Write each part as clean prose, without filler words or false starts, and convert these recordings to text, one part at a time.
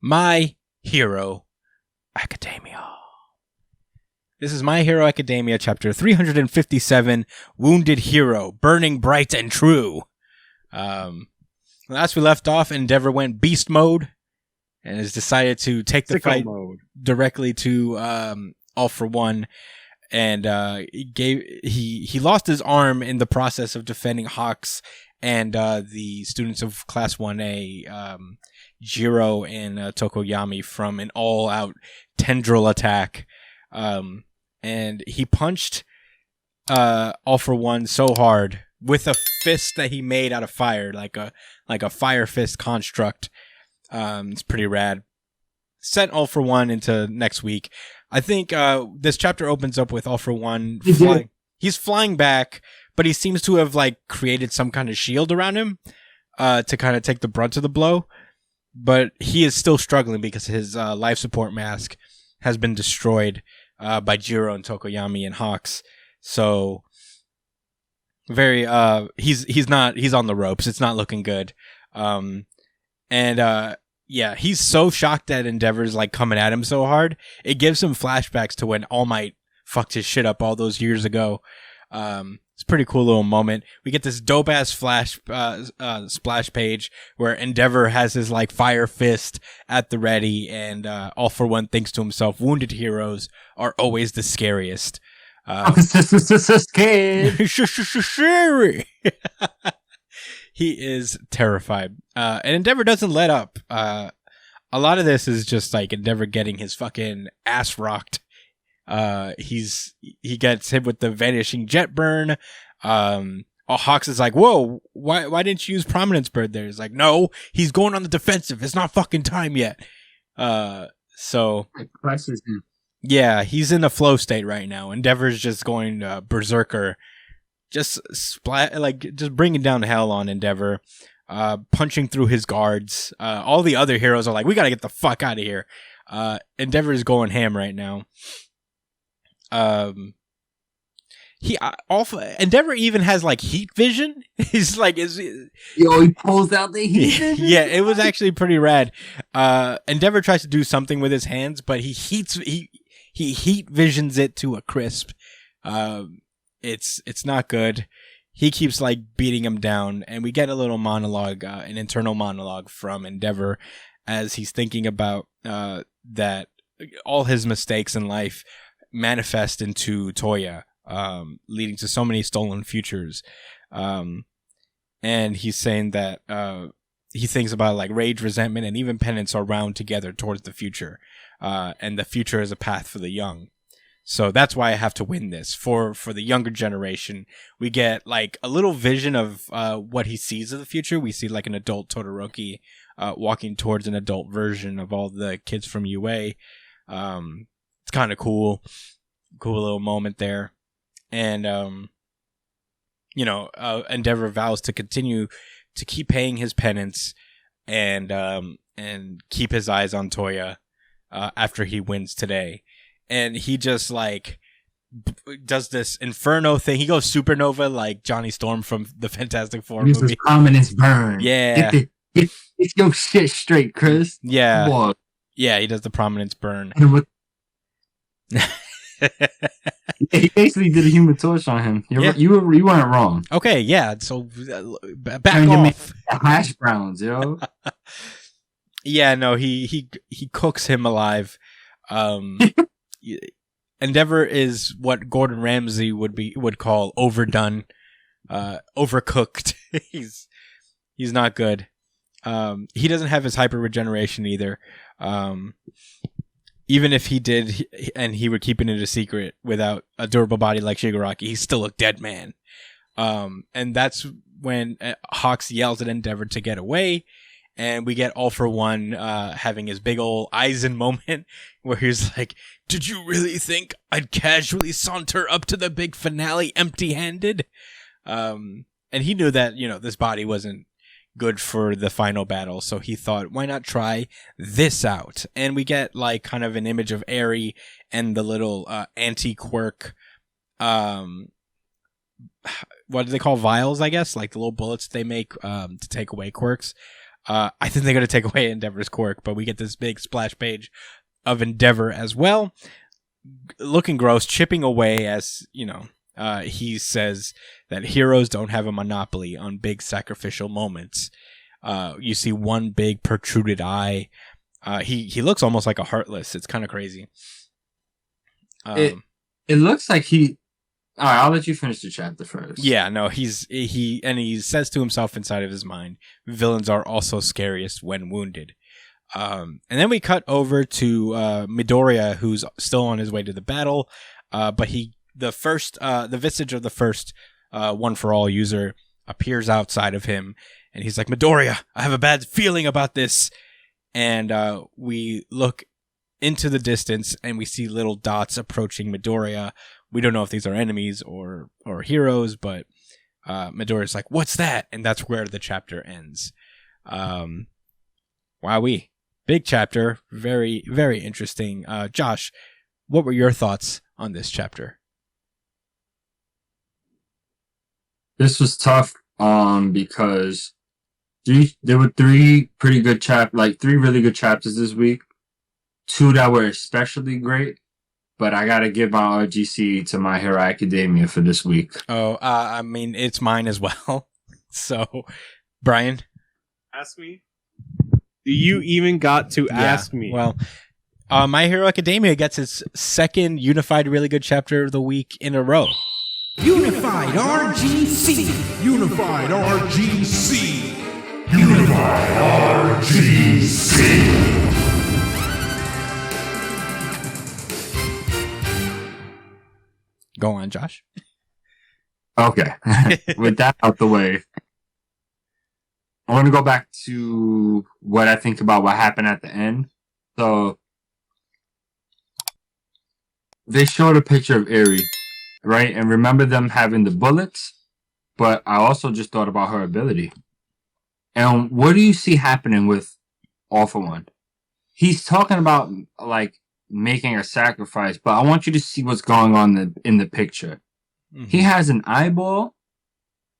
My Hero Academia. This is My Hero Academia, chapter 357, Wounded Hero, Burning Bright and True. Last we left off, Endeavor went beast mode and has decided to take the fight directly to All For One, and he lost his arm in the process of defending Hawks and the students of Class 1A, Jiro and Tokoyami, from an all-out tendril attack. And he punched All For One so hard with a fist that he made out of fire, like a fire fist construct. It's pretty rad. Sent All For One into next week. I think this chapter opens up with All For One flying. He's flying back, but he seems to have created some kind of shield around him to kind of take the brunt of the blow. But he is still struggling because his life support mask has been destroyed by Jiro and Tokoyami and Hawks. So he's on the ropes. It's not looking good. He's so shocked that Endeavor's coming at him so hard. It gives him flashbacks to when All Might fucked his shit up all those years ago. It's a pretty cool little moment. We get this dope ass splash page where Endeavor has his fire fist at the ready, and All For One thinks to himself, "Wounded heroes are always the scariest." Scary. He is terrified, and Endeavor doesn't let up. A lot of this is just Endeavor getting his fucking ass rocked. He gets hit with the vanishing jet burn. Hawks is "Whoa, why didn't you use Prominence Bird there?" He's "No, he's going on the defensive. It's not fucking time yet." So yeah, he's in a flow state right now. Endeavor's just going berserker, just just bringing down hell on Endeavor, punching through his guards. All the other heroes are "We gotta get the fuck out of here." Endeavor is going ham right now. Endeavor even has heat vision. He's he pulls out the heat vision. Yeah, it was actually pretty rad. Endeavor tries to do something with his hands, but he heat visions it to a crisp. It's not good. He keeps beating him down, and we get a little monologue, an internal monologue from Endeavor as he's thinking about that all his mistakes in life manifest into Toya, leading to so many stolen futures. And he's saying that he thinks about rage, resentment, and even penance are wound together towards the future. And the future is a path for the young. So that's why I have to win this. For the younger generation, we get a little vision of what he sees of the future. We see an adult Todoroki walking towards an adult version of all the kids from UA. It's kind of cool little moment there. And, Endeavor vows to continue to keep paying his penance and keep his eyes on Toya after he wins today. And he just does this inferno thing. He goes supernova like Johnny Storm from the Fantastic Four movie. This is Prominence Burn. Yeah. Get your shit straight, Chris. Yeah. Boy. Yeah, he does the Prominence Burn. He basically did a Human Torch on him. You weren't wrong. Okay, yeah. So back off. Hash browns, yo. Yeah, no, he cooks him alive. Endeavor is what Gordon Ramsay would call overdone, overcooked. He's not good. He doesn't have his hyper regeneration either. Even if he did, and he were keeping it a secret without a durable body like Shigaraki, he's still a dead man. And that's when Hawks yells at Endeavor to get away, and we get All For One having his big ol' Aizen moment where he's "Did you really think I'd casually saunter up to the big finale empty-handed?" And he knew that, this body wasn't good for the final battle, so he thought, why not try this out? And we get kind of an image of Eri and the little anti-quirk what do they call vials, I guess, the little bullets they make to take away quirks. I think they're going to take away Endeavor's quirk, but we get this big splash page of Endeavor as well, looking gross, chipping away as, he says that heroes don't have a monopoly on big sacrificial moments. You see one big protruded eye. He looks almost like a Heartless. It's kind of crazy. It looks like he... All right, I'll let you finish the chapter first. Yeah, no, he says to himself inside of his mind, villains are also scariest when wounded. And then we cut over to Midoriya, who's still on his way to the battle, but the visage of the first One for All user appears outside of him, and he's like, Midoriya, I have a bad feeling about this. And we look into the distance, and we see little dots approaching Midoriya. We don't know if these are enemies or heroes, but Midoriya's like, what's that? And that's where the chapter ends. Wowee. Big chapter. Very, very interesting. Josh, what were your thoughts on this chapter? This was tough because there were three pretty good three really good chapters this week. Two that were especially great. But I gotta give my RGC to My Hero Academia for this week. Oh, I mean, it's mine as well. So, Brian? Ask me? You even got to ask me. Well, My Hero Academia gets its second unified really good chapter of the week in a row. Unified RGC! Unified RGC! Unified RGC! Go on, Josh. Okay. With that out the way, I want to go back to what I think about what happened at the end. So, they showed a picture of Eri, right? And remember them having the bullets, but I also just thought about her ability. And what do you see happening with All For One? He's talking about, making a sacrifice, but I want you to see what's going on in the picture. Mm-hmm. He has an eyeball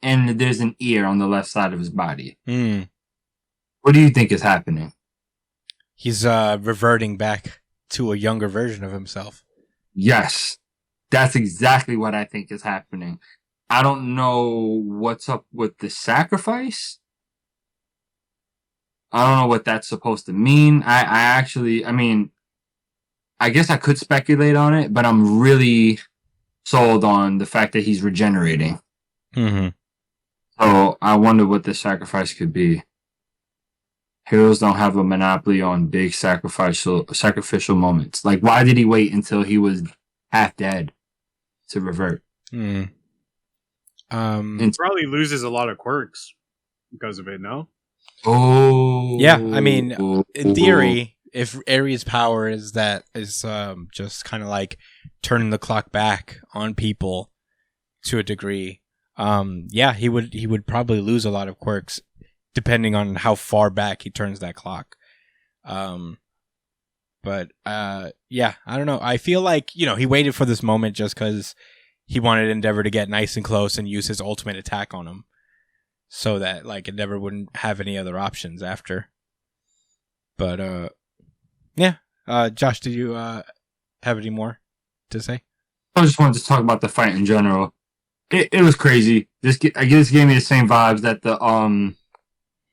and there's an ear on the left side of his body. What do you think is happening? He's reverting back to a younger version of himself. Yes, that's exactly what I think is happening. I don't know what's up with the sacrifice. I don't know what that's supposed to mean. I guess I could speculate on it, but I'm really sold on the fact that he's regenerating. Mm-hmm. So I wonder what the sacrifice could be. Heroes don't have a monopoly on big sacrificial moments. Like, why did he wait until he was half dead to revert? And probably loses a lot of quirks because of it, no? Oh. Yeah, I mean, in theory... If Ares' power is just kind of like turning the clock back on people to a degree, he would probably lose a lot of quirks depending on how far back he turns that clock. I don't know. I feel like, he waited for this moment just because he wanted Endeavor to get nice and close and use his ultimate attack on him, so that Endeavor wouldn't have any other options after. But Josh, did you have any more to say? I just wanted to talk about the fight in general. It was crazy. This gave me the same vibes that the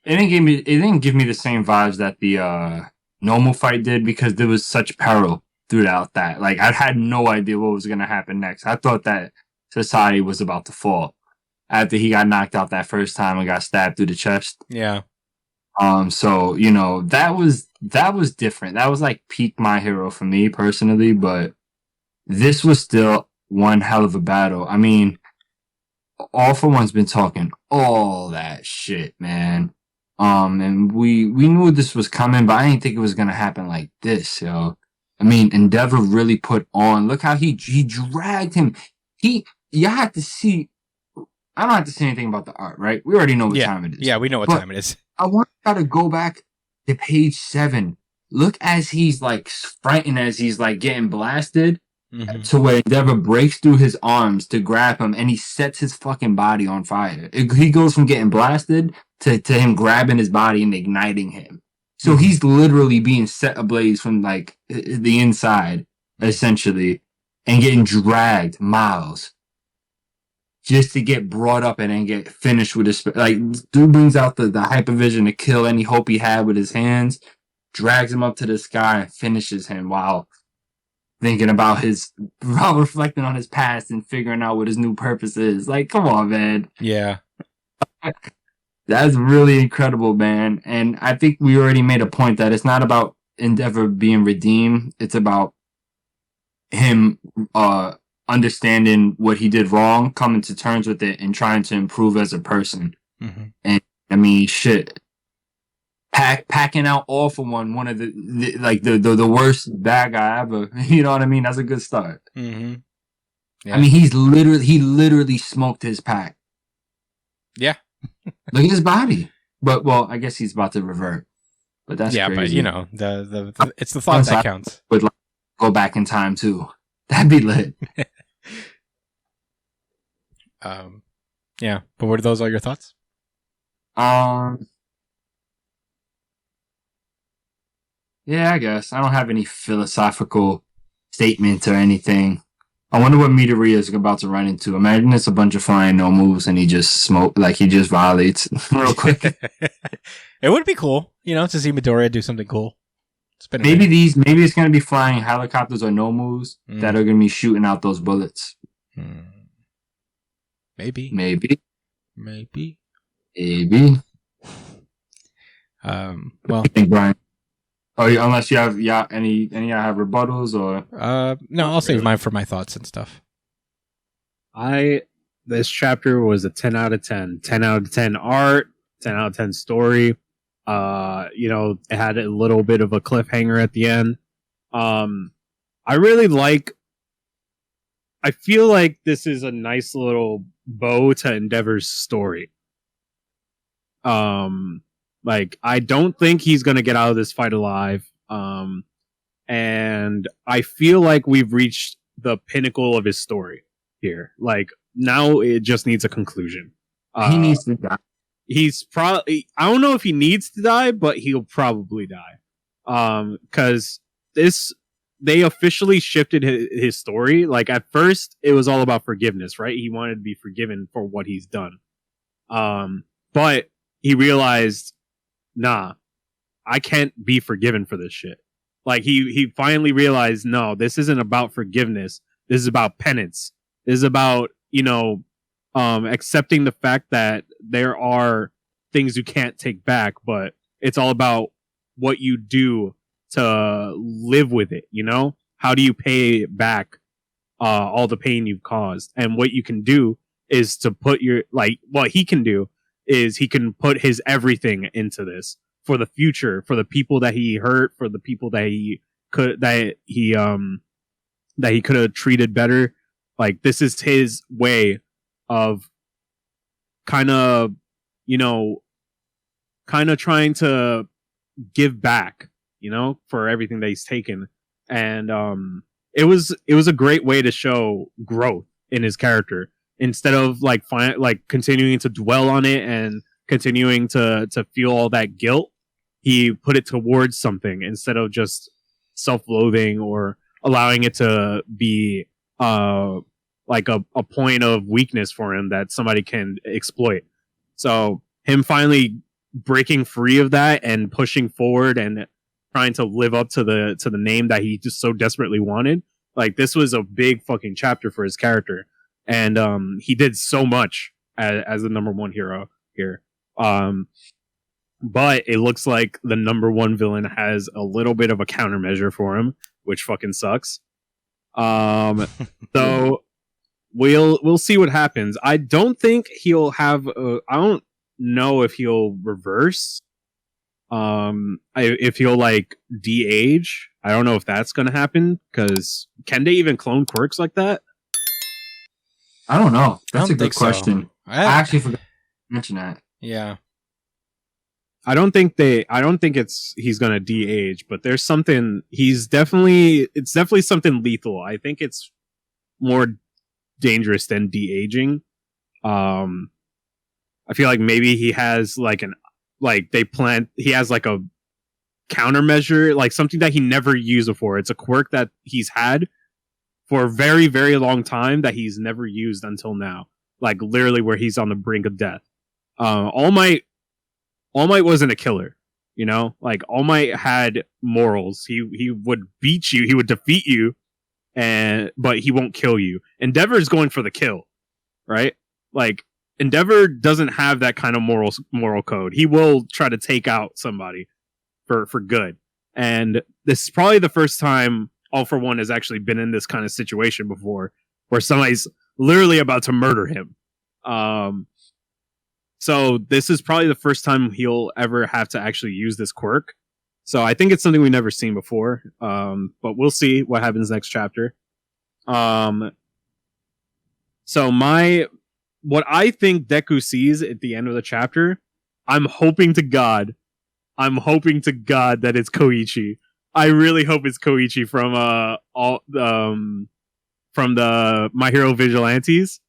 It didn't give me the same vibes that the normal fight did, because there was such peril throughout that. I had no idea what was gonna happen next. I thought that society was about to fall after he got knocked out that first time and got stabbed through the chest. Yeah. So, that was different. That was peak My Hero for me personally, but this was still one hell of a battle. I mean, All For One's been talking all that shit, man. And we knew this was coming, but I didn't think it was gonna happen like this, yo. I mean, Endeavor really put on. Look how he dragged him. You have to see. I don't have to say anything about the art, right? We already know what time it is. Yeah, we know what time it is. I want you to go back to page 7. Look as he's frightened as he's getting blasted. to where Endeavor breaks through his arms to grab him, and he sets his fucking body on fire. He goes from getting blasted to him grabbing his body and igniting him. So he's literally being set ablaze from like the inside, essentially, and getting dragged miles just to get brought up and then get finished with his, like, dude brings out the hypervision to kill any hope he had with his hands, drags him up to the sky and finishes him while thinking about while reflecting on his past and figuring out what his new purpose is. Like, come on, man. Yeah. That's really incredible, man. And I think we already made a point that it's not about Endeavor being redeemed. It's about him understanding what he did wrong, coming to terms with it, and trying to improve as a person. And I mean, shit. Packing out All For One of the worst bad guy ever. You know what I mean? That's a good start. Yeah. I mean, he literally smoked his pack. Yeah. Look at his body. But well, I guess he's about to revert. But that's crazy. But you know, the it's the thought that counts. Would like go back in time too. That'd be lit. Yeah. But were those all your thoughts? Yeah, I guess. I don't have any philosophical statements or anything. I wonder what Midoriya is about to run into. Imagine it's a bunch of flying no moves and he just he just violates real quick. It would be cool, you know, to see Midoriya do something cool. Maybe it's going to be flying helicopters or no moves that are going to be shooting out those bullets. Maybe. Well, I think Brian. Oh, unless you have any have rebuttals or no, I'll save mine for my thoughts and stuff. This chapter was a 10 out of 10. 10 out of 10 art, 10 out of 10 story. You know, it had a little bit of a cliffhanger at the end. I feel like this is a nice little bow to Endeavor's story. Like, I don't think he's going to get out of this fight alive. And I feel like we've reached the pinnacle of his story here. Like, now it just needs a conclusion. He needs to die. He's probably, I don't know if he needs to die, but he'll probably die. Cause they officially shifted his story. Like, at first it was all about forgiveness, right? He wanted to be forgiven for what he's done. But he realized, nah, I can't be forgiven for this shit. Like, he finally realized, no, this isn't about forgiveness. This is about penance. This is about, you know, accepting the fact that there are things you can't take back, but it's all about what you do to live with it, you know? How do you pay back all the pain you've caused? And what you can do is to put what he can do is he can put his everything into this for the future, for the people that he hurt, for the people that he could have treated better. Like, this is his way of kind of trying to give back, you know, for everything that he's taken. And it was a great way to show growth in his character, instead of continuing to dwell on it and continuing to feel all that guilt. He put it towards something instead of just self-loathing or allowing it to be like a point of weakness for him that somebody can exploit. So him finally breaking free of that and pushing forward and trying to live up to the name that he just so desperately wanted. Like, this was a big fucking chapter for his character. And he did so much as the number one hero here. But it looks like the number one villain has a little bit of a countermeasure for him, which fucking sucks. So we'll see what happens. I don't think he'll have. I don't know if he'll reverse. If he'll like de-age. I don't know if that's gonna happen, because can they even clone quirks like that? I don't know. That's a good question. So. I actually forgot to mention that. Yeah. I don't think he's gonna de-age, but there's something. It's definitely something lethal. I think it's more dangerous than de-aging. I feel like maybe he has he has like a countermeasure, like something that he never used before. It's a quirk that he's had for a very, very long time that he's never used until now. Like literally where he's on the brink of death. All Might wasn't a killer, you know? Like All Might had morals. He would beat you, he would defeat you, but he won't kill you. Endeavor is going for the kill, right? Like Endeavor doesn't have that kind of moral code. He will try to take out somebody for good. And this is probably the first time All for One has actually been in this kind of situation before, where somebody's literally about to murder him. So this is probably the first time he'll ever have to actually use this quirk. So I think it's something we've never seen before. But we'll see what happens next chapter. So what I think Deku sees at the end of the chapter, I'm hoping to God that it's Koichi. I really hope it's Koichi from the My Hero Vigilantes.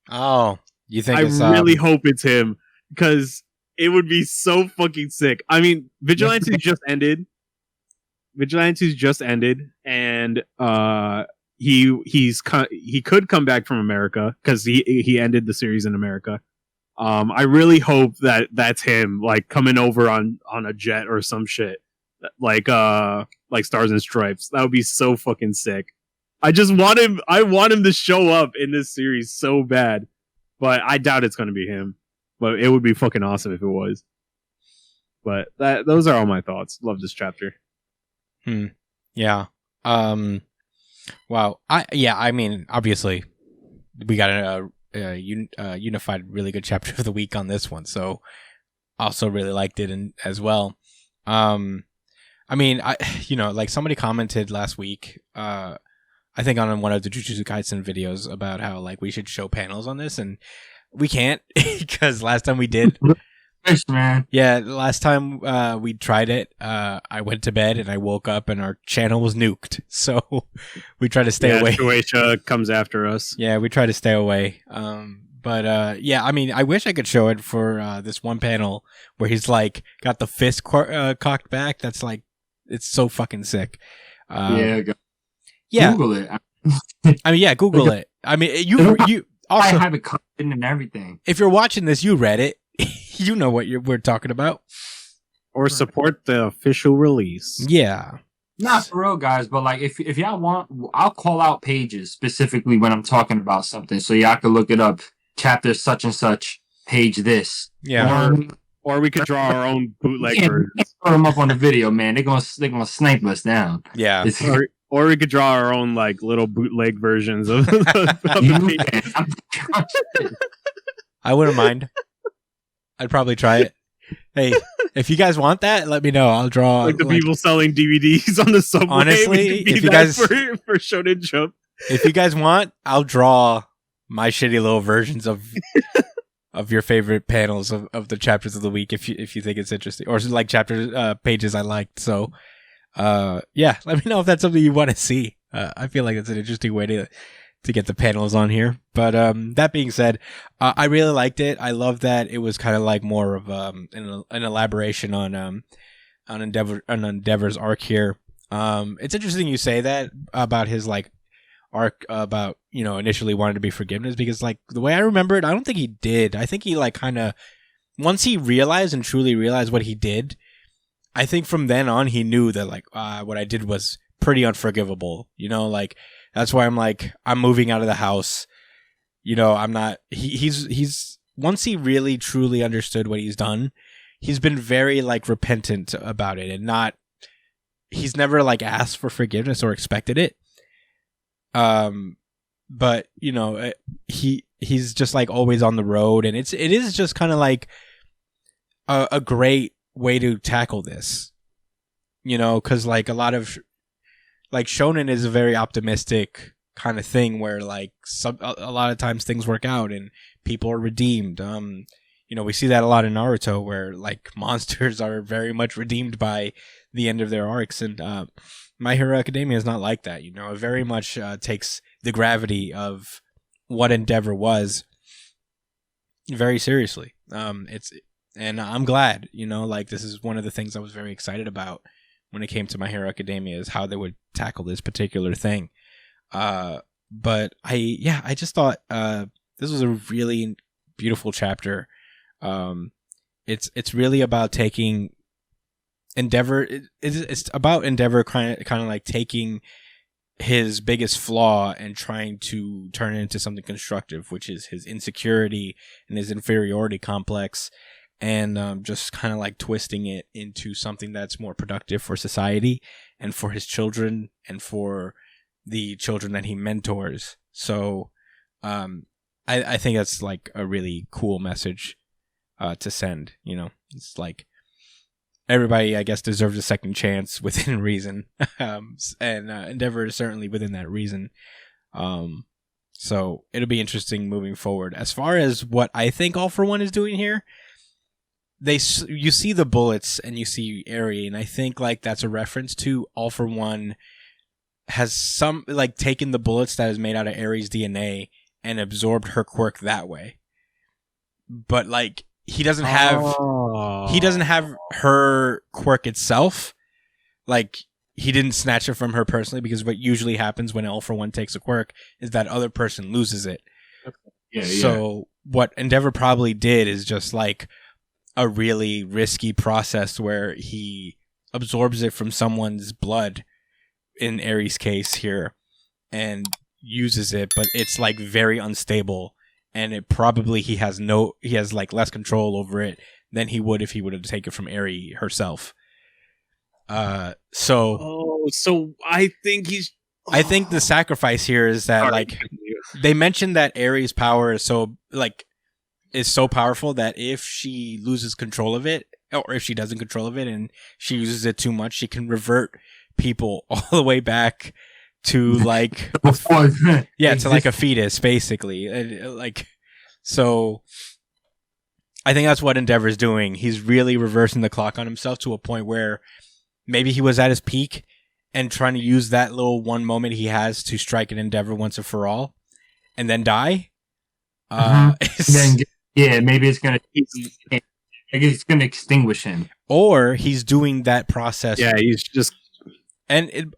Oh, you think? I really hope it's him, because it would be so fucking sick. I mean, Vigilantes just ended. And he could come back from America because he ended the series in America. I really hope that that's him, like coming over on a jet or some shit, like Stars and Stripes. That would be so fucking sick. I just want him. I want him to show up in this series so bad, but I doubt it's going to be him. But it would be fucking awesome if it was. But those are all my thoughts. Love this chapter. Yeah. Wow. I mean, obviously, we got a unified really good chapter of the week on this one, so also really liked it as well. I mean, like somebody commented last week, I think on one of the Jujutsu Kaisen videos about how like we should show panels on this, and we can't because last time we did. Fish, man. Yeah, last time we tried it, I went to bed and I woke up and our channel was nuked. So we try to stay away. Shueisha comes after us. Yeah, we try to stay away. But yeah, I mean, I wish I could show it for this one panel where he's like got the fist cocked back. That's like, it's so fucking sick. Yeah. Google it. I mean, yeah, Google it. I mean, you also I have it cut in and everything. If you're watching this, you read it. You know what we're talking about. Or support the official release. Yeah. Not for real, guys, but like if y'all want, I'll call out pages specifically when I'm talking about something, so y'all can look it up. Chapter such and such, page this. Yeah. Or we could draw our own bootleg versions. Throw them up on the video, man. They're gonna snipe us down. Yeah. Or we could draw our own like little bootleg versions of the I wouldn't mind. I'd probably try it. Hey, if you guys want that, let me know. I'll draw like the people selling DVDs on the subway. Honestly, if you guys for Shonen Jump, if you guys want, I'll draw my shitty little versions of your favorite panels of the chapters of the week if you think it's interesting, or like chapter pages I liked. So yeah, let me know if that's something you want to see. I feel like it's an interesting way to get the panels on here. But that being said, I really liked it. I love that it was kind of like more of an elaboration on Endeavor's arc here. It's interesting you say that about his like arc about, initially wanted to be forgiveness, because like the way I remember it, I don't think he did. I think he like kind of, once he realized and truly realized what he did, I think from then on he knew that like what I did was pretty unforgivable. Like that's why I'm moving out of the house. I'm not. He's once he really truly understood what he's done, he's been very like repentant about it, and not. He's never like asked for forgiveness or expected it. But he's just like always on the road, and it is just kind of like a great way to tackle this. Because like a lot of like shonen is a very optimistic kind of thing where like a lot of times things work out and people are redeemed. we see that a lot in Naruto, where like monsters are very much redeemed by the end of their arcs, and My Hero Academia is not like that. It very much takes the gravity of what Endeavor was very seriously. And I'm glad. Like this is one of the things I was very excited about when it came to My Hero Academia, is how they would tackle this particular thing. But I just thought this was a really beautiful chapter. It's really about taking Endeavor. It's about Endeavor kind of like taking his biggest flaw and trying to turn it into something constructive, which is his insecurity and his inferiority complex, and just kind of like twisting it into something that's more productive for society and for his children and for the children that he mentors. So I think that's like a really cool message to send. It's like everybody, I guess, deserves a second chance within reason, and Endeavor is certainly within that reason. So it'll be interesting moving forward. As far as what I think All For One is doing here, you see the bullets and you see Eri, and I think like that's a reference to All For One has some like taken the bullets that is made out of Eri's DNA and absorbed her quirk that way. But like he doesn't have her quirk itself. Like he didn't snatch it from her personally, because what usually happens when All For One takes a quirk is that other person loses it. Yeah. So what Endeavor probably did is just like a really risky process where he absorbs it from someone's blood, in Eri's case here, and uses it, but it's like very unstable, and it probably he has like less control over it than he would if he would have taken it from Eri herself. So I think I think the sacrifice here is that like they mentioned that Eri's power is so powerful that if she loses control of it, or if she doesn't control of it and she uses it too much, she can revert people all the way back to like to like a fetus, basically. Like, so I think that's what Endeavor's doing. He's really reversing the clock on himself to a point where maybe he was at his peak and trying to use that little one moment he has to strike an Endeavor once and for all and then die. Maybe it's gonna extinguish him, or he's doing that process. Yeah, he's just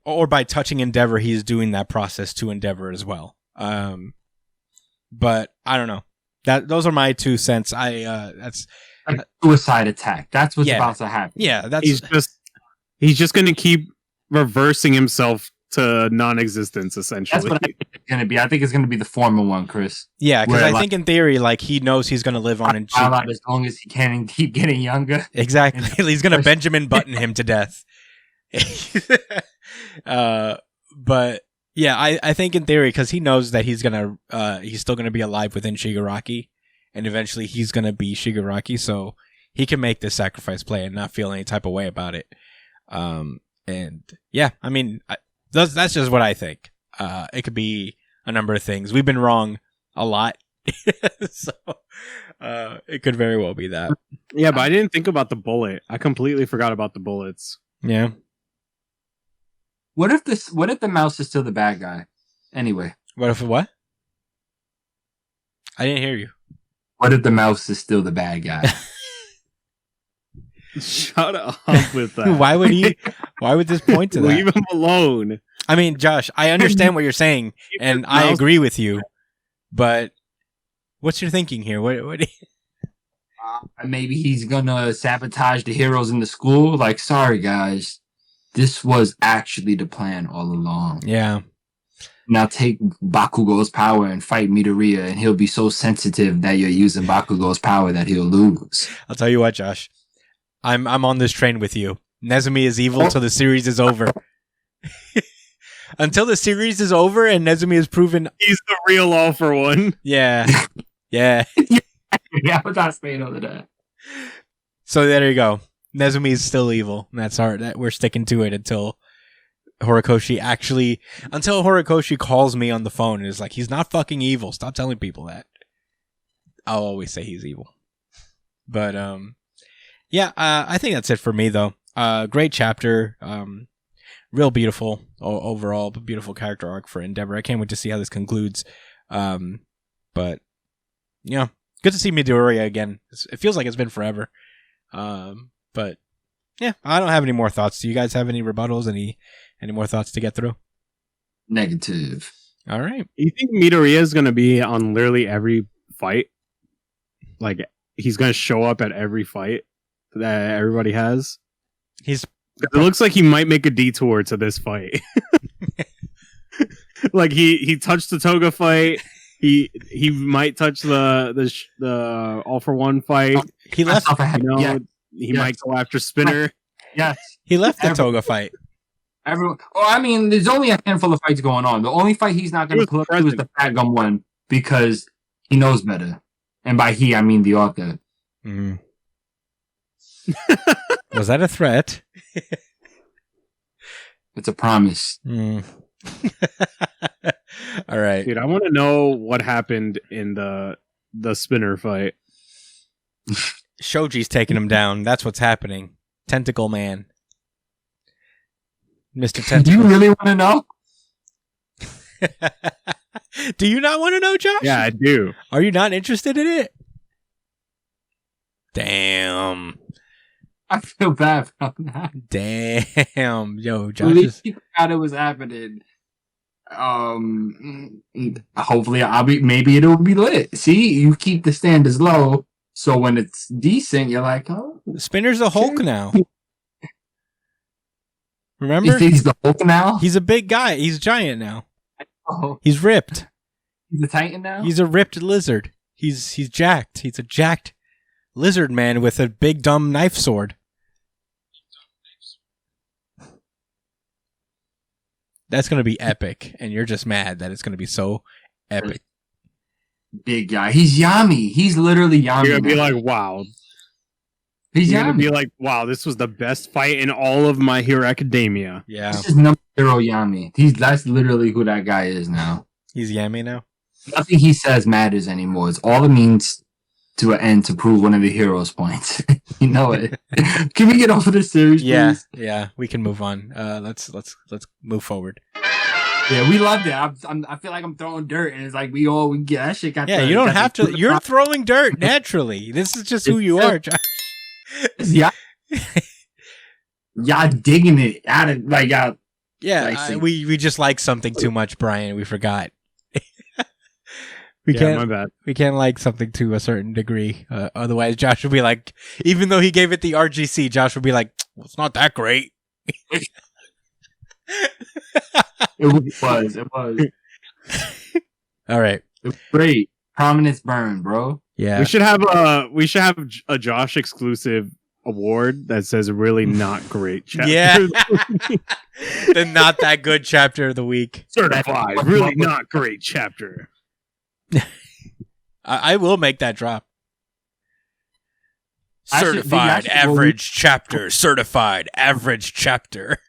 or by touching Endeavor, he's doing that process to Endeavor as well. But I don't know. Those are my 2 cents. That's like a suicide attack. That's what's about to happen. Yeah, he's just gonna keep reversing himself to non-existence, essentially. That's what I think it's gonna be. I think it's gonna be the former one, Chris. Yeah, because I think in theory, like he knows he's gonna live on and as long as he can and keep getting younger. Exactly. He's gonna Benjamin Button him to death. But yeah, I think in theory, because he knows that he's still gonna be alive within Shigaraki, and eventually he's gonna be Shigaraki, so he can make this sacrifice play and not feel any type of way about it. And yeah, I mean, that's just what I think. It could be a number of things. We've been wrong a lot, so it could very well be that. Yeah, but I didn't think about the bullet. I completely forgot about the bullets. Yeah. What if the mouse is still the bad guy? Anyway. What if what? I didn't hear you. What if the mouse is still the bad guy? Shut up with that. Why would this point to that? Leave him alone. I mean, Josh, I understand what you're saying, and I agree with you, but what's your thinking here? What maybe he's gonna sabotage the heroes in the school. Like, sorry guys, this was actually the plan all along. Yeah. Now take Bakugo's power and fight Midoriya, and he'll be so sensitive that you're using Bakugo's power that he'll lose. I'll tell you what, Josh. I'm on this train with you. Nezumi is evil till the series is over. Until the series is over and Nezumi is proven he's the real All For One. Yeah. Yeah. Yeah, but that's saying all of that. So there you go. Nezumi is still evil. That's we're sticking to it until Horikoshi calls me on the phone and is like, he's not fucking evil. Stop telling people that. I'll always say he's evil. But yeah, I think that's it for me though. Great chapter. Real beautiful overall, beautiful character arc for Endeavor. I can't wait to see how this concludes. But yeah, good to see Midoriya again. It feels like it's been forever. But yeah, I don't have any more thoughts. Do you guys have any rebuttals? Any more thoughts to get through? Negative. All right. You think Midoriya is going to be on literally every fight? Like, he's going to show up at every fight that everybody has? It looks like he might make a detour to this fight. Like, he touched the Toga fight. He might touch the All for One fight. He left. He might go after Spinner. Yes. He left the Toga fight. Everyone. Oh, I mean, there's only a handful of fights going on. The only fight he's not going to pull up to is the Fat Gum one because he knows better. And by he, I mean the author. Mm. Was that a threat? It's a promise. Mm. All right. Dude, I want to know what happened in the Spinner fight. Shoji's taking him down. That's what's happening. Tentacle Man. Mr. Tentacle. Do you really want to know? Do you not want to know, Josh? Yeah, I do. Are you not interested in it? Damn. I feel bad about that. Damn. Yo, Josh At least he forgot it was happening. Hopefully maybe it'll be lit. See, you keep the standards low, so when it's decent, you're like, oh. Spinner's a Hulk now. Remember? He's the Hulk now? He's a big guy. He's giant now. Oh. He's ripped. He's a Titan now? He's a ripped lizard. He's jacked. He's a jacked lizard man with a big dumb knife sword. That's going to be epic, and you're just mad that it's going to be so epic. Big guy. He's Yami. He's literally Yami. You're going to be like, wow. He's You're going Yami. to be like, wow, this was the best fight in all of My Hero Academia. Yeah. This is number 0 Yami. That's literally who that guy is now. He's Yami now? Nothing he says matters anymore. It's all it means to an end to prove one of the hero's points. You know it. Can we get off of this series, please? Yeah, we can move on. Let's move forward. Yeah, we loved it. I feel like I'm throwing dirt, and it's like we get that shit. Yeah, you don't have to. You're throwing dirt naturally. This is just who you are, Josh. Yeah, y'all digging it out of like y'all. Yeah, we just like something too much, Brian. We forgot. My bad. We can't like something to a certain degree. Otherwise, Josh would be like, even though he gave it the RGC, Josh would be like, well, it's not that great. It was. All right. It was great. Prominence burn, bro. Yeah. We should have a Josh exclusive award that says really not great chapter. Yeah. The not that good chapter of the week. Certified really not great chapter. I will make that drop. Certified Actually, average chapter. Certified average chapter.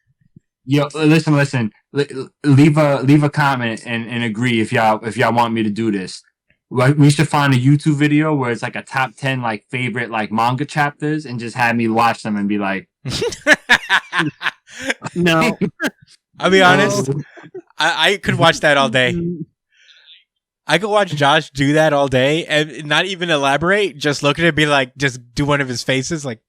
Yo, listen. Leave a comment and agree if y'all want me to do this. We should find a YouTube video where it's like a top 10 like favorite like manga chapters and just have me watch them and be like, no. I'll be honest. I could watch that all day. I could watch Josh do that all day and not even elaborate. Just look at it and be like, just do one of his faces like.